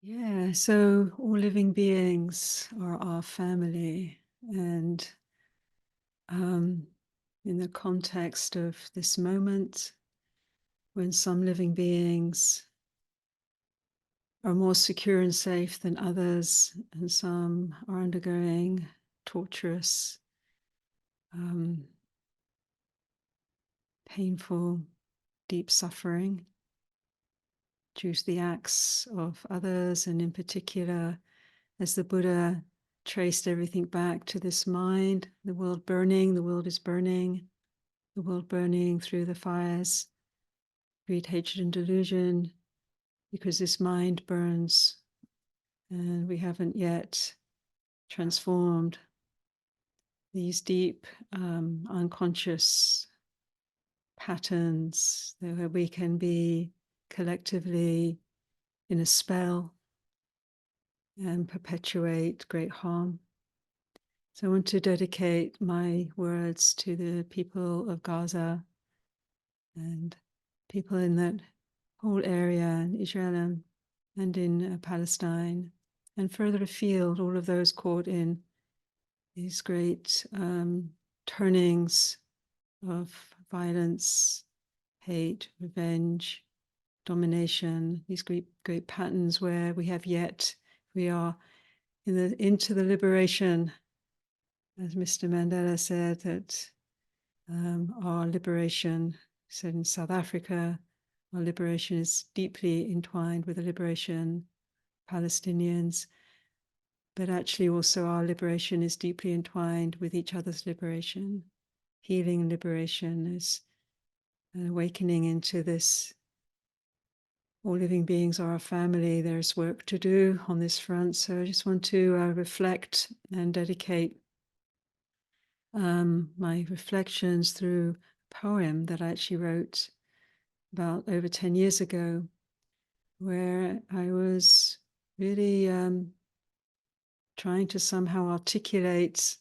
Yeah, so all living beings are our family, and in the context of this moment, when some living beings are more secure and safe than others, and some are undergoing torturous, painful, deep suffering due to the acts of others, and in particular, as the Buddha traced everything back to this mind, the world burning, the world is burning, the world burning through the fires, greed, hatred, and delusion, because this mind burns and we haven't yet transformed these deep unconscious patterns where we can be collectively in a spell and perpetuate great harm. So I want to dedicate my words to the people of Gaza and people in that whole area in Israel and in Palestine and further afield, all of those caught in these great turnings of violence, hate, revenge, domination, these great patterns where we are into the liberation, as Mr. Mandela said, that our liberation, said in South Africa, our liberation is deeply entwined with the liberation of Palestinians, but actually also our liberation is deeply entwined with each other's liberation. Healing and liberation is an awakening into this. All living beings are a family. There's work to do on this front. So I just want to reflect and dedicate my reflections through a poem that I actually wrote about over 10 years ago, where I was really trying to somehow articulate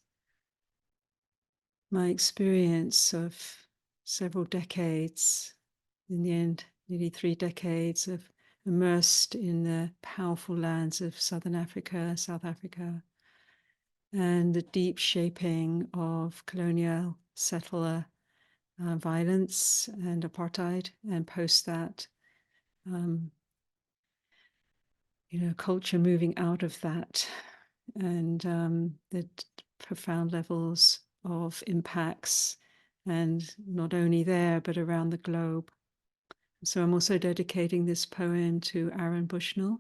my experience of several decades, in the end, nearly 3 decades of immersed in the powerful lands of Southern Africa, South Africa, and the deep shaping of colonial settler violence and apartheid, and post that, culture moving out of that, and the profound levels of impacts, and not only there, but around the globe. So I'm also dedicating this poem to Aaron Bushnell,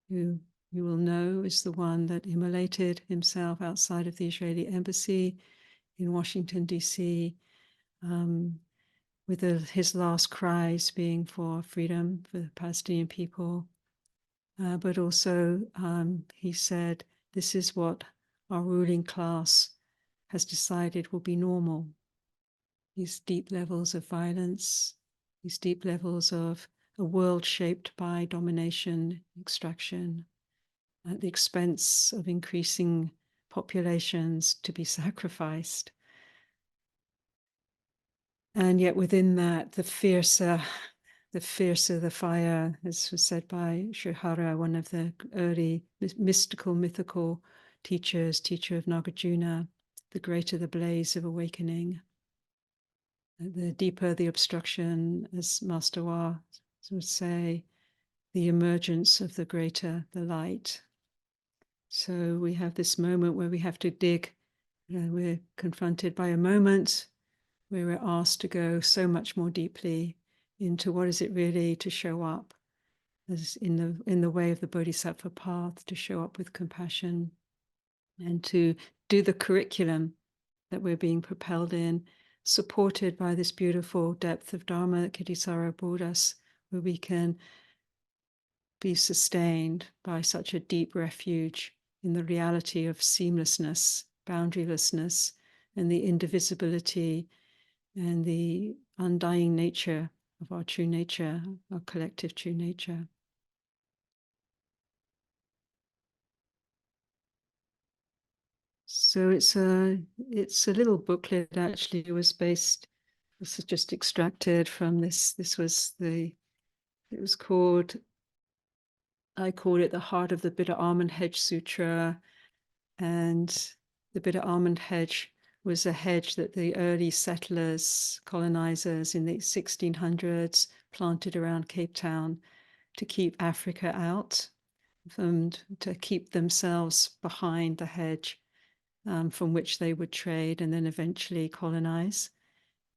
who you will know is the one that immolated himself outside of the Israeli embassy in Washington, D.C., with his last cries being for freedom for the Palestinian people. But also he said, this is what our ruling class has decided will be normal. These deep levels of violence, these deep levels of a world shaped by domination, extraction, at the expense of increasing populations to be sacrificed. And yet within that, the fiercer the fire, as was said by Srihara, one of the early mythical teacher of Nagarjuna, the greater the blaze of awakening. The deeper the obstruction, as Master Wa would say, the emergence of the greater the light. So we have this moment where we have to dig. We're confronted by a moment where we're asked to go so much more deeply into what is it really to show up as in the way of the Bodhisattva path, to show up with compassion and to do the curriculum that we're being propelled in, supported by this beautiful depth of Dharma that Thanissara brought us, where we can be sustained by such a deep refuge in the reality of seamlessness, boundarylessness, and the indivisibility and the undying nature of our true nature, our collective true nature. So it's a little booklet. Actually, it was based. This is just extracted from this. It was called I call it the Heart of the Bitter Almond Hedge Sutra. And the bitter almond hedge was a hedge that the early settlers, colonizers in the 1600s planted around Cape Town to keep Africa out and to keep themselves behind the hedge from which they would trade and then eventually colonize.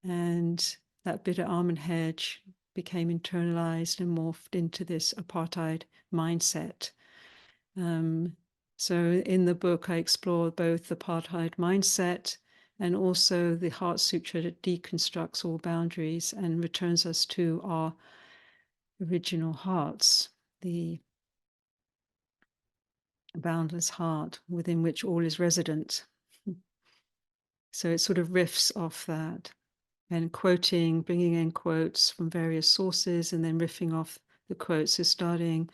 And that bitter almond hedge became internalized and morphed into this apartheid mindset. So in the book, I explore both the apartheid mindset and also the Heart Sutra that deconstructs all boundaries and returns us to our original hearts, the boundless heart within which all is resident. So it sort of riffs off that and quoting, bringing in quotes from various sources and then riffing off the quotes. So starting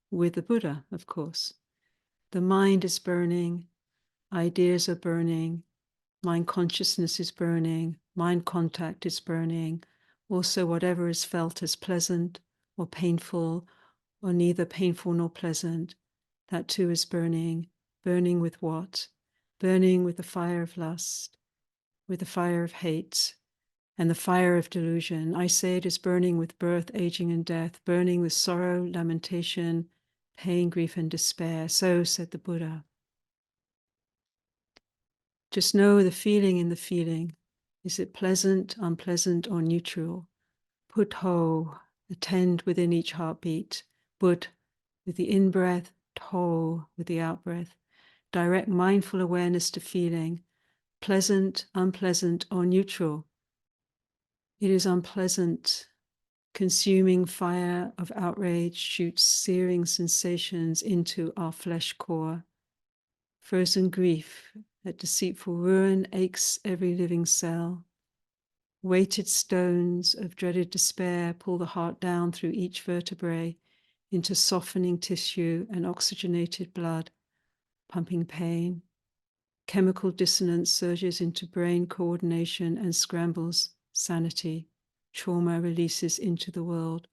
with the Buddha, of course. The mind is burning, ideas are burning, mind consciousness is burning, mind contact is burning. Also, whatever is felt as pleasant or painful, or neither painful nor pleasant, that too is burning. Burning with what? Burning with the fire of lust, with the fire of hate, and the fire of delusion. I say it is burning with birth, aging, and death, burning with sorrow, lamentation, pain, grief, and despair. So said the Buddha. Just know the feeling in the feeling. Is it pleasant, unpleasant, or neutral? Put ho, attend within each heartbeat. Put with the in-breath, to with the out-breath. Direct mindful awareness to feeling, pleasant, unpleasant, or neutral. It is unpleasant. Consuming fire of outrage shoots searing sensations into our flesh core. Frozen grief, that deceitful ruin aches every living cell. Weighted stones of dreaded despair pull the heart down through each vertebrae into softening tissue and oxygenated blood, pumping pain. Chemical dissonance surges into brain coordination and scrambles sanity. Trauma releases into the world.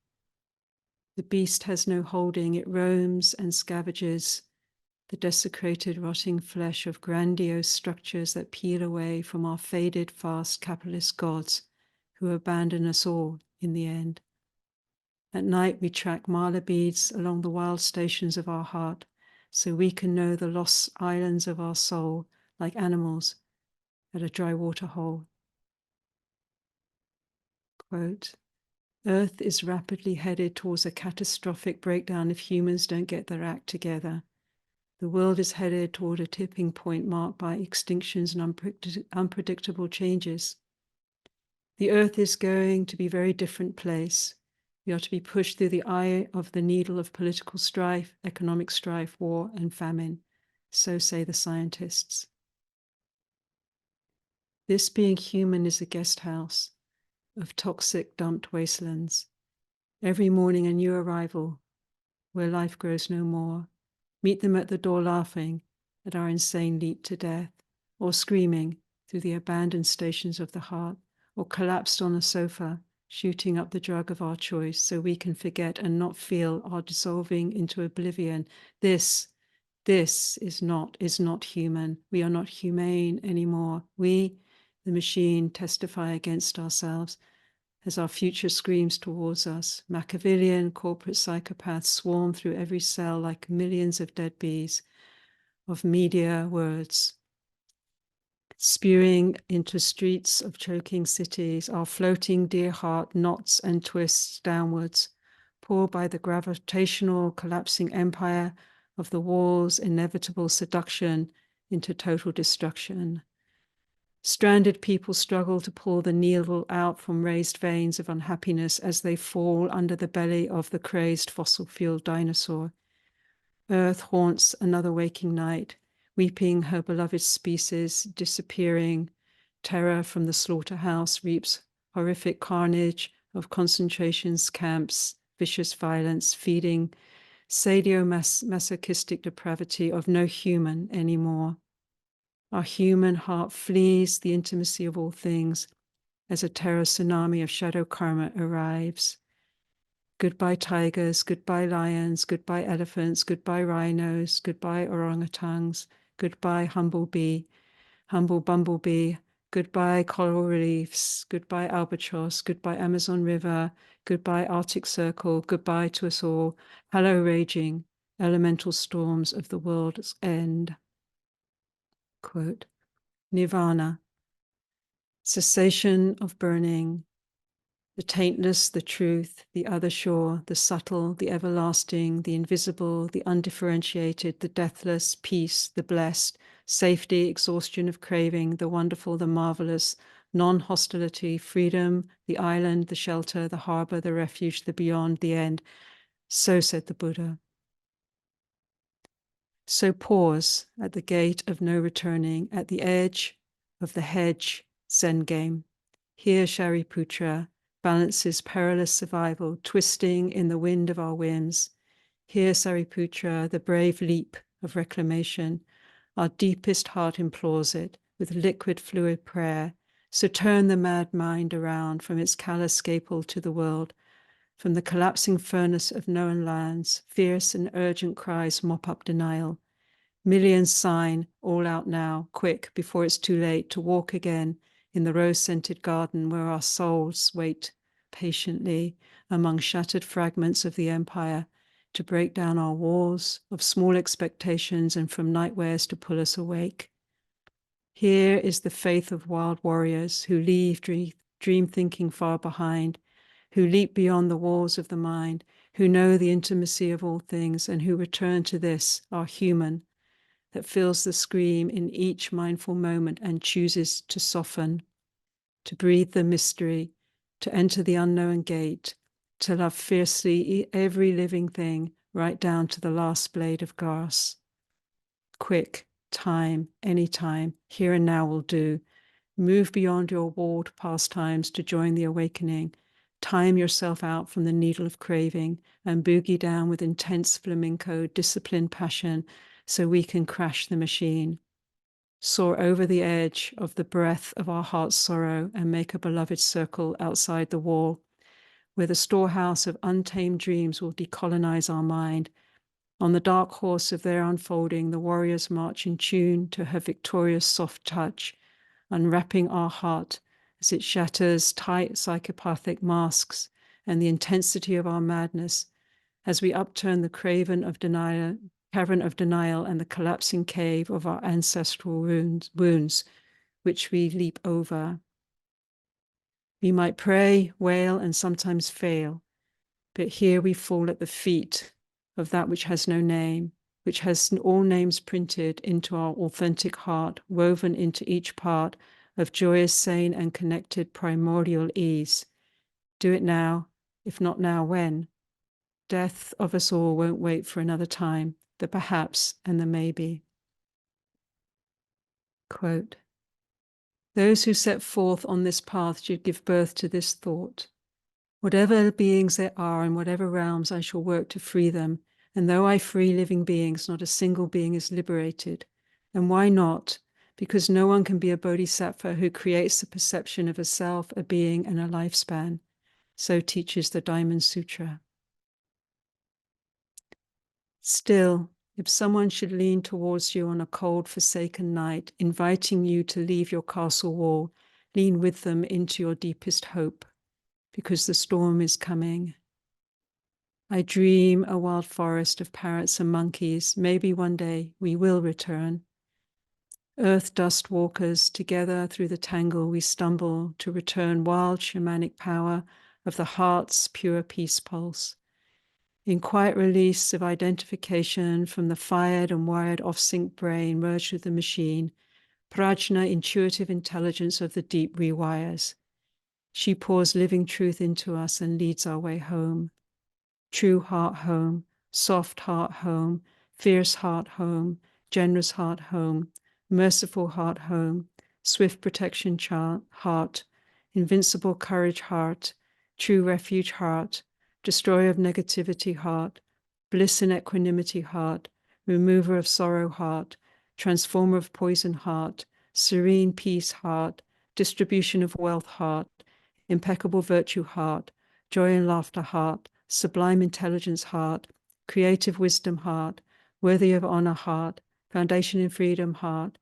The beast has no holding, it roams and scavenges the desecrated, rotting flesh of grandiose structures that peel away from our faded, fast capitalist gods who abandon us all in the end. At night, we track mala beads along the wild stations of our heart so we can know the lost islands of our soul like animals at a dry water hole. Quote, Earth is rapidly headed towards a catastrophic breakdown if humans don't get their act together. The world is headed toward a tipping point marked by extinctions and unpredictable changes. The earth is going to be a very different place. We are to be pushed through the eye of the needle of political strife, economic strife, war, and famine. So say the scientists. This being human is a guest house of toxic dumped wastelands. Every morning a new arrival where life grows no more. Meet them at the door laughing at our insane leap to death, or screaming through the abandoned stations of the heart, or collapsed on a sofa, shooting up the drug of our choice so we can forget and not feel our dissolving into oblivion. This is not human. We are not humane anymore. We, the machine, testify against ourselves as our future screams towards us. Machiavellian corporate psychopaths swarm through every cell like millions of dead bees of media words, spewing into streets of choking cities. Our floating dear heart knots and twists downwards, pulled by the gravitational collapsing empire of the wall's inevitable seduction into total destruction. Stranded people struggle to pull the needle out from raised veins of unhappiness as they fall under the belly of the crazed fossil-fueled dinosaur. Earth haunts another waking night, weeping her beloved species disappearing. Terror from the slaughterhouse reaps horrific carnage of concentration camps, vicious violence, feeding sadomasochistic depravity of no human anymore. Our human heart flees the intimacy of all things as a terror tsunami of shadow karma arrives. Goodbye tigers, goodbye lions, goodbye elephants, goodbye rhinos, goodbye orangutans, goodbye humble bumblebee, goodbye coral reefs, goodbye albatross, goodbye Amazon River, goodbye Arctic Circle, goodbye to us all. Hello raging, elemental storms of the world's end. Quote, Nirvana, cessation of burning, the taintless, the truth, the other shore, the subtle, the everlasting, the invisible, the undifferentiated, the deathless, peace, the blessed, safety, exhaustion of craving, the wonderful, the marvelous, non-hostility, freedom, the island, the shelter, the harbor, the refuge, the beyond, the end. So said the Buddha. So pause at the gate of no returning, at the edge of the hedge Zen game. Here Shariputra balances perilous survival, twisting in the wind of our whims. Here Sariputra, the brave leap of reclamation. Our deepest heart implores it with liquid fluid prayer. So turn the mad mind around from its callous scalpel to the world. From the collapsing furnace of known lands, fierce and urgent cries mop up denial. Millions sign, all out now, quick, before it's too late, to walk again in the rose-scented garden where our souls wait patiently among shattered fragments of the empire to break down our walls of small expectations and from nightmares to pull us awake. Here is the faith of wild warriors who leave dream thinking far behind, who leap beyond the walls of the mind, who know the intimacy of all things and who return to this, our human, that feels the scream in each mindful moment and chooses to soften, to breathe the mystery, to enter the unknown gate, to love fiercely every living thing, right down to the last blade of grass. Quick, time, anytime, here and now will do. Move beyond your walled pastimes to join the awakening. Time yourself out from the needle of craving and boogie down with intense flamenco, disciplined passion, so we can crash the machine. Soar over the edge of the breath of our heart's sorrow and make a beloved circle outside the wall, where the storehouse of untamed dreams will decolonize our mind. On the dark horse of their unfolding, the warriors march in tune to her victorious soft touch, unwrapping our heart as it shatters tight psychopathic masks and the intensity of our madness as we upturn the cavern of denial and the collapsing cave of our ancestral wounds, which we leap over. We might pray, wail, and sometimes fail, but here we fall at the feet of that which has no name, which has all names printed into our authentic heart, woven into each part of joyous, sane, and connected primordial ease. Do it now. If not now, when? Death of us all won't wait for another time, the perhaps and the maybe. Quote, those who set forth on this path should give birth to this thought. Whatever beings there are in whatever realms, I shall work to free them. And though I free living beings, not a single being is liberated. And why not? Because no one can be a bodhisattva who creates the perception of a self, a being, and a lifespan. So teaches the Diamond Sutra. Still, if someone should lean towards you on a cold, forsaken night, inviting you to leave your castle wall, lean with them into your deepest hope, because the storm is coming. I dream a wild forest of parrots and monkeys. Maybe one day we will return. Earth dust walkers, together through the tangle we stumble to return wild shamanic power of the heart's pure peace pulse. In quiet release of identification from the fired and wired off-sync brain merged with the machine, prajna, intuitive intelligence of the deep, rewires. She pours living truth into us and leads our way home. True heart home, soft heart home, fierce heart home, generous heart home, merciful heart home, swift protection heart, invincible courage heart, true refuge heart, destroyer of negativity heart, bliss and equanimity heart, remover of sorrow heart, transformer of poison heart, serene peace heart, distribution of wealth heart, impeccable virtue heart, joy and laughter heart, sublime intelligence heart, creative wisdom heart, worthy of honor heart, foundation in freedom heart,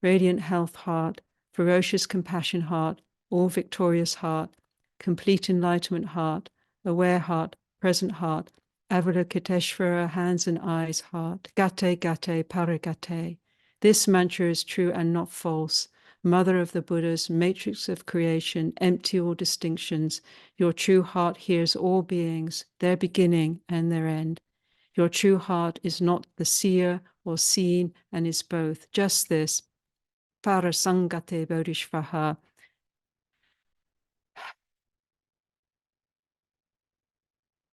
radiant health heart, ferocious compassion heart, all victorious heart, complete enlightenment heart, aware heart, present heart, Avalokiteshvara, hands and eyes heart, Gate Gate Paragate. This mantra is true and not false. Mother of the Buddhas, matrix of creation, empty all distinctions. Your true heart hears all beings, their beginning and their end. Your true heart is not the seer or seen and is both. Just this, Parasangate Bodhisattva.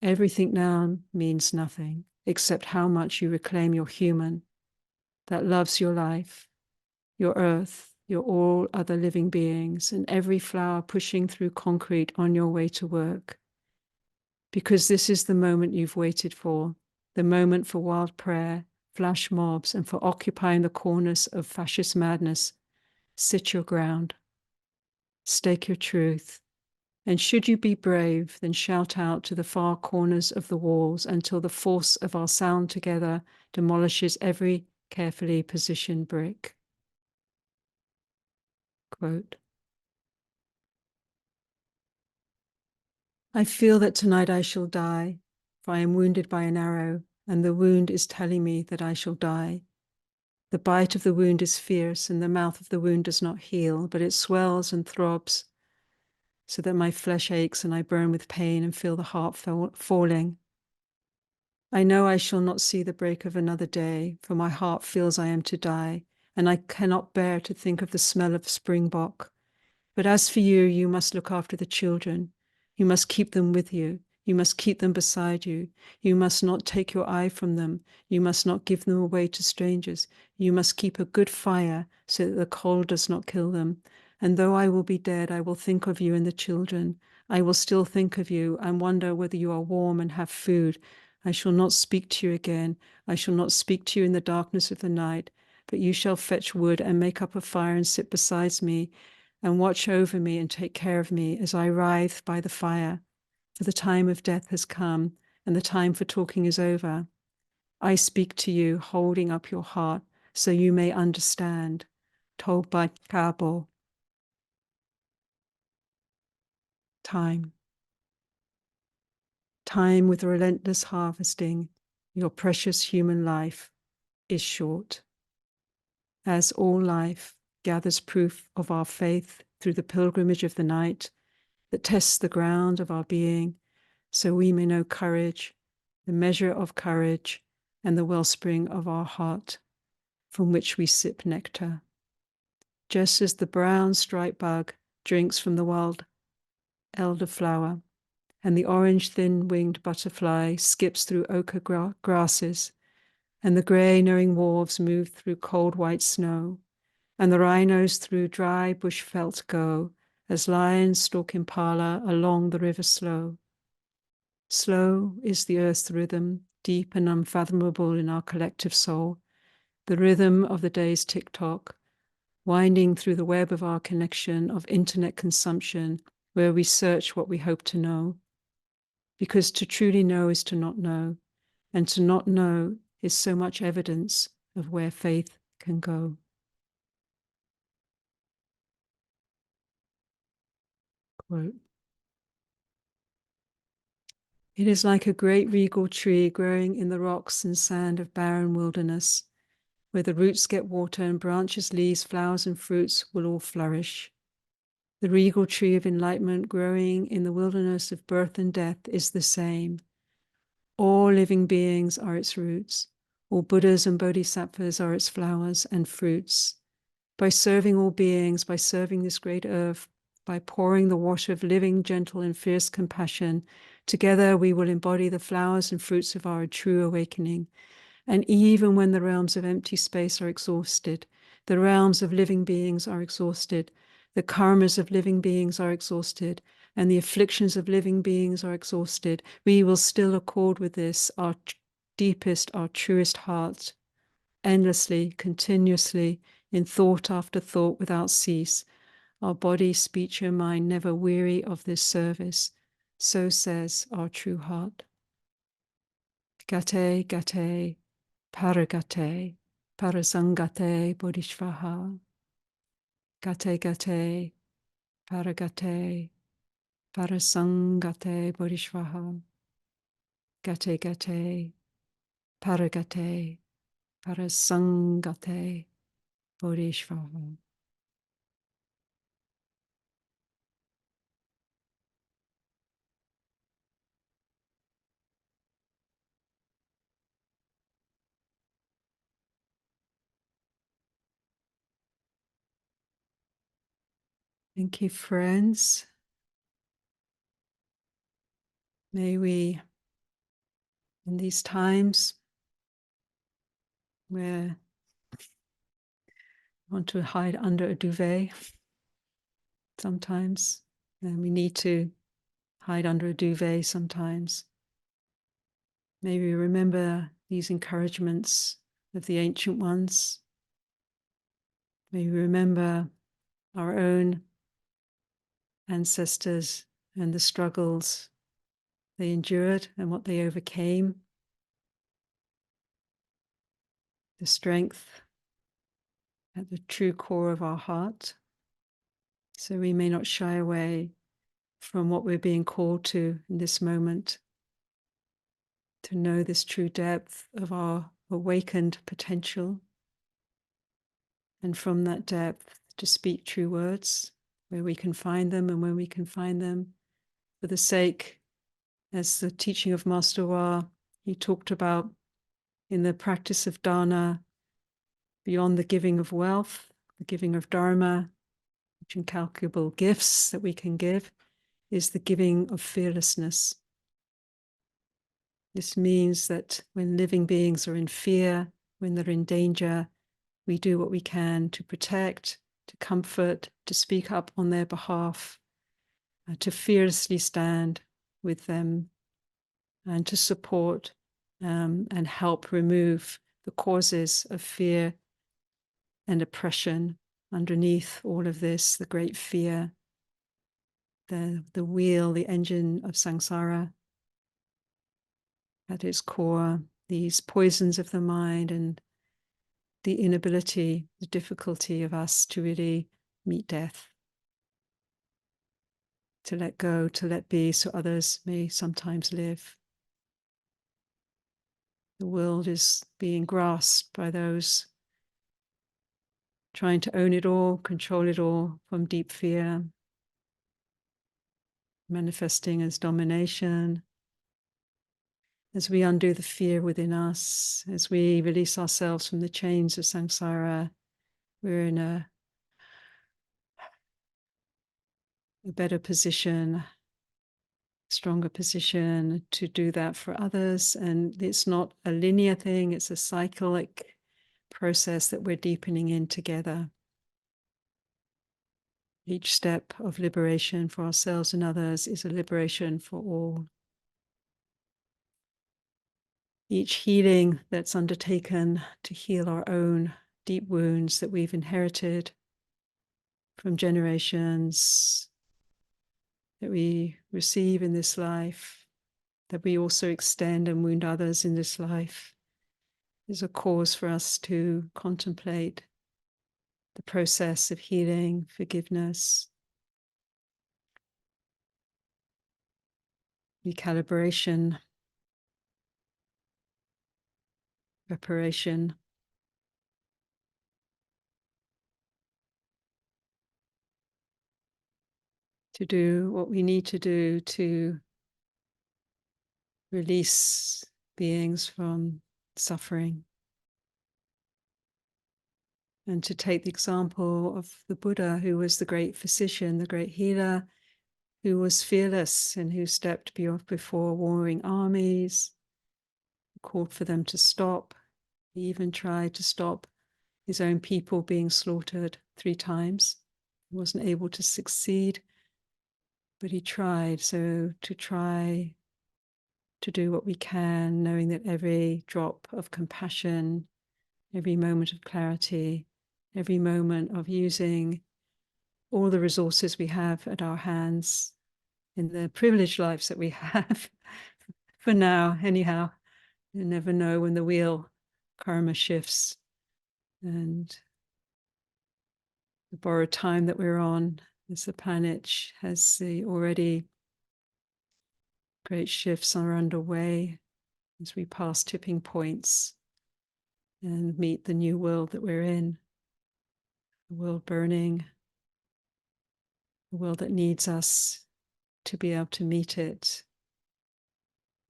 Everything now means nothing except how much you reclaim your human that loves your life, your earth, your all other living beings, and every flower pushing through concrete on your way to work. Because this is the moment you've waited for, the moment for wild prayer, flash mobs, and for occupying the corners of fascist madness. Sit your ground, stake your truth, and should you be brave, then shout out to the far corners of the walls until the force of our sound together demolishes every carefully positioned brick. Quote, I feel that tonight I shall die, for I am wounded by an arrow, and the wound is telling me that I shall die. The bite of the wound is fierce, and the mouth of the wound does not heal, but it swells and throbs, so that my flesh aches and I burn with pain and feel the heart falling. I know I shall not see the break of another day, for my heart feels I am to die, and I cannot bear to think of the smell of springbok. But as for you, you must look after the children. You must keep them with you. You must keep them beside you. You must not take your eye from them. You must not give them away to strangers. You must keep a good fire so that the cold does not kill them. And though I will be dead, I will think of you and the children. I will still think of you and wonder whether you are warm and have food. I shall not speak to you again. I shall not speak to you in the darkness of the night, but you shall fetch wood and make up a fire and sit beside me and watch over me and take care of me as I writhe by the fire. For the time of death has come, and the time for talking is over. I speak to you, holding up your heart, so you may understand. Told by Kabo. Time. Time with relentless harvesting, your precious human life is short. As all life gathers proof of our faith through the pilgrimage of the night that tests the ground of our being, so we may know courage, the measure of courage, and the wellspring of our heart, from which we sip nectar. Just as the brown striped bug drinks from the wild elderflower, and the orange thin-winged butterfly skips through ochre grasses, and the grey knowing wolves move through cold white snow, and the rhinos through dry bush veldt go, as lions stalk impala along the river slow. Slow is the earth's rhythm, deep and unfathomable in our collective soul, the rhythm of the day's tick-tock, winding through the web of our connection of internet consumption, where we search what we hope to know. Because to truly know is to not know, and to not know is so much evidence of where faith can go. Quote, it is like a great regal tree growing in the rocks and sand of barren wilderness, where the roots get water and branches, leaves, flowers, and fruits will all flourish. The regal tree of enlightenment growing in the wilderness of birth and death is the same. All living beings are its roots. All Buddhas and Bodhisattvas are its flowers and fruits. By serving all beings, by serving this great earth, by pouring the water of living, gentle, and fierce compassion, together we will embody the flowers and fruits of our true awakening. And even when the realms of empty space are exhausted, the realms of living beings are exhausted, the karmas of living beings are exhausted, and the afflictions of living beings are exhausted, we will still accord with this our deepest, our truest heart, endlessly, continuously, in thought after thought without cease, our body, speech, and mind never weary of this service. So says our true heart. Gate, gate, paragate, parasangate, bodhisvaha. Gate, gate, paragate, parasangate, bodhisvaha. Gate, gate, paragate, parasangate, bodhisvaha. Thank you, friends. May we, in these times where we want to hide under a duvet sometimes, and we need to hide under a duvet sometimes. May we remember these encouragements of the ancient ones. May we remember our own ancestors and the struggles they endured and what they overcame, the strength at the true core of our heart, so we may not shy away from what we're being called to in this moment, to know this true depth of our awakened potential, and from that depth to speak true words where we can find them and when we can find them, for the sake, as the teaching of Master Wa, he talked about in the practice of dana, beyond the giving of wealth, the giving of dharma, which incalculable gifts that we can give, is the giving of fearlessness. This means that when living beings are in fear, when they're in danger, we do what we can to protect, to comfort, to speak up on their behalf, to fearlessly stand with them, and to support and help remove the causes of fear and oppression underneath all of this, the great fear, the wheel, the engine of samsara. At its core, these poisons of the mind and the inability, the difficulty of us to really meet death, to let go, to let be, so others may sometimes live. The world is being grasped by those trying to own it all, control it all from deep fear, manifesting as domination. As we undo the fear within us, as we release ourselves from the chains of samsara, we're in a better position, stronger position to do that for others. And it's not a linear thing, it's a cyclic process that we're deepening in together. Each step of liberation for ourselves and others is a liberation for all. Each healing that's undertaken to heal our own deep wounds that we've inherited from generations, that we receive in this life, that we also extend and wound others in this life, is a cause for us to contemplate the process of healing, forgiveness, recalibration, reparation. To do what we need to do to release beings from suffering. And to take the example of the Buddha, who was the great physician, the great healer, who was fearless and who stepped before warring armies, called for them to stop. He even tried to stop his own people being slaughtered 3 times. He wasn't able to succeed, but he tried. So to try to do what we can, knowing that every drop of compassion, every moment of clarity, every moment of using all the resources we have at our hands in the privileged lives that we have, for now, anyhow, You never know when the wheel karma shifts, and the borrowed time that we're on as the planet has the already great shifts are underway as we pass tipping points and meet the new world that we're in, the world burning, the world that needs us to be able to meet it,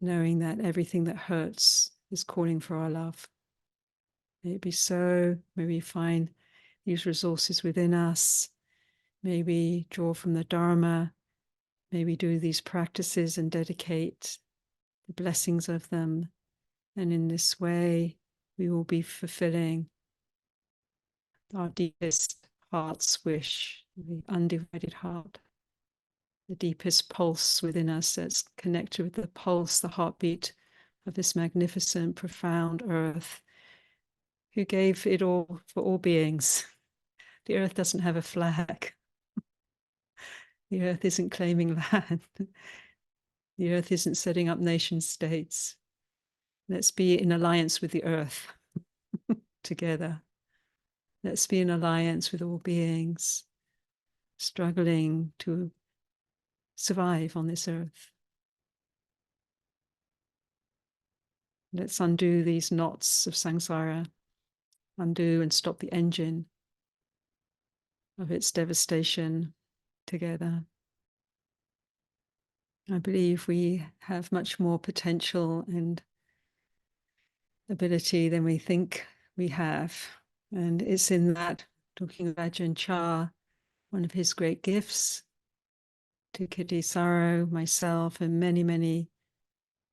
knowing that everything that hurts is calling for our love. May it be so. May we find these resources within us. May we draw from the Dharma. May we do these practices and dedicate the blessings of them. And in this way, we will be fulfilling our deepest heart's wish, the undivided heart, the deepest pulse within us that's connected with the pulse, the heartbeat of this magnificent, profound earth, who gave it all for all beings. The earth doesn't have a flag. The earth isn't claiming land. The earth isn't setting up nation states. Let's be in alliance with the earth together. Let's be in alliance with all beings struggling to survive on this earth. Let's undo these knots of samsara, undo and stop the engine of its devastation together. I believe we have much more potential and ability than we think we have. And it's in that, talking of Ajahn Chah, one of his great gifts to Thanissara, myself, and many, many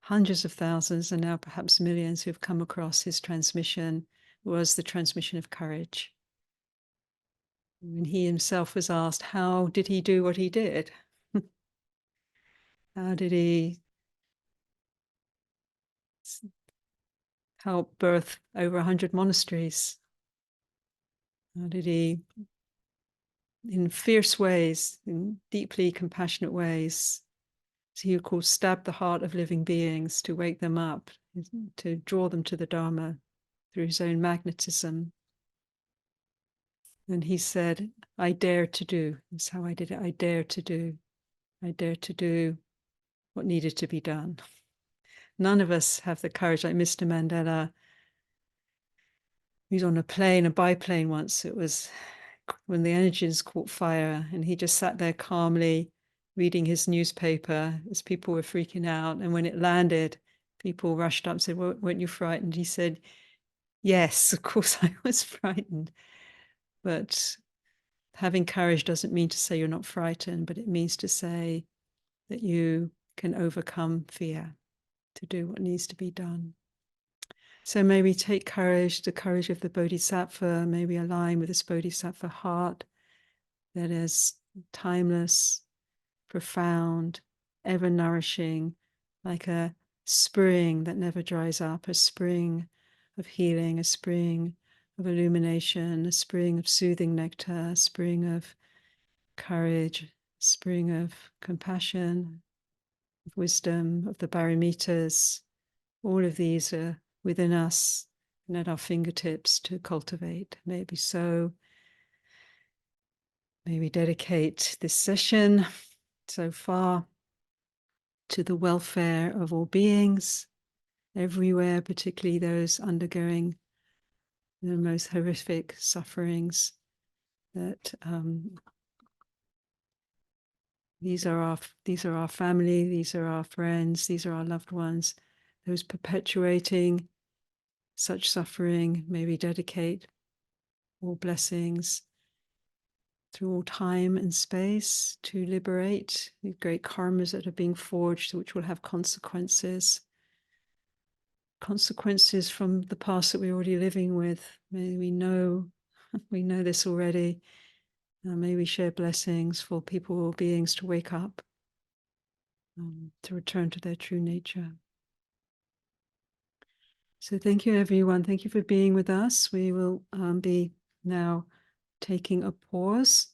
hundreds of thousands, and now perhaps millions who've come across his transmission, was the transmission of courage. When he himself was asked, how did he do what he did? How did he help birth over 100 monasteries? How did he, in fierce ways, in deeply compassionate ways, so he would call stab the heart of living beings, to wake them up, to draw them to the Dharma through his own magnetism. And he said, I dare to do. That's how I did it. I dare to do. I dare to do what needed to be done. None of us have the courage like Mr. Mandela. He was on a plane, a biplane once. It was when the engines caught fire, and he just sat there calmly reading his newspaper as people were freaking out. And when it landed, people rushed up and said, well, weren't you frightened? He said, yes, of course I was frightened. But having courage doesn't mean to say you're not frightened, but it means to say that you can overcome fear to do what needs to be done. So may we take courage, the courage of the Bodhisattva, may we align with this Bodhisattva heart that is timeless, profound, ever nourishing, like a spring that never dries up, a spring of healing, a spring of illumination, a spring of soothing nectar, a spring of courage, a spring of compassion, of wisdom, of the paramitas. All of these are within us and at our fingertips to cultivate. May it be so. May we dedicate this session so far to the welfare of all beings everywhere, particularly those undergoing the most horrific sufferings. That these are our family, these are our friends, these are our loved ones. Those perpetuating such suffering, may we dedicate all blessings through all time and space to liberate the great karmas that are being forged, which will have consequences from the past that we're already living with. May we know this already. May we share blessings for people or beings to wake up, to return to their true nature. So thank you, everyone. Thank you for being with us. We will be now taking a pause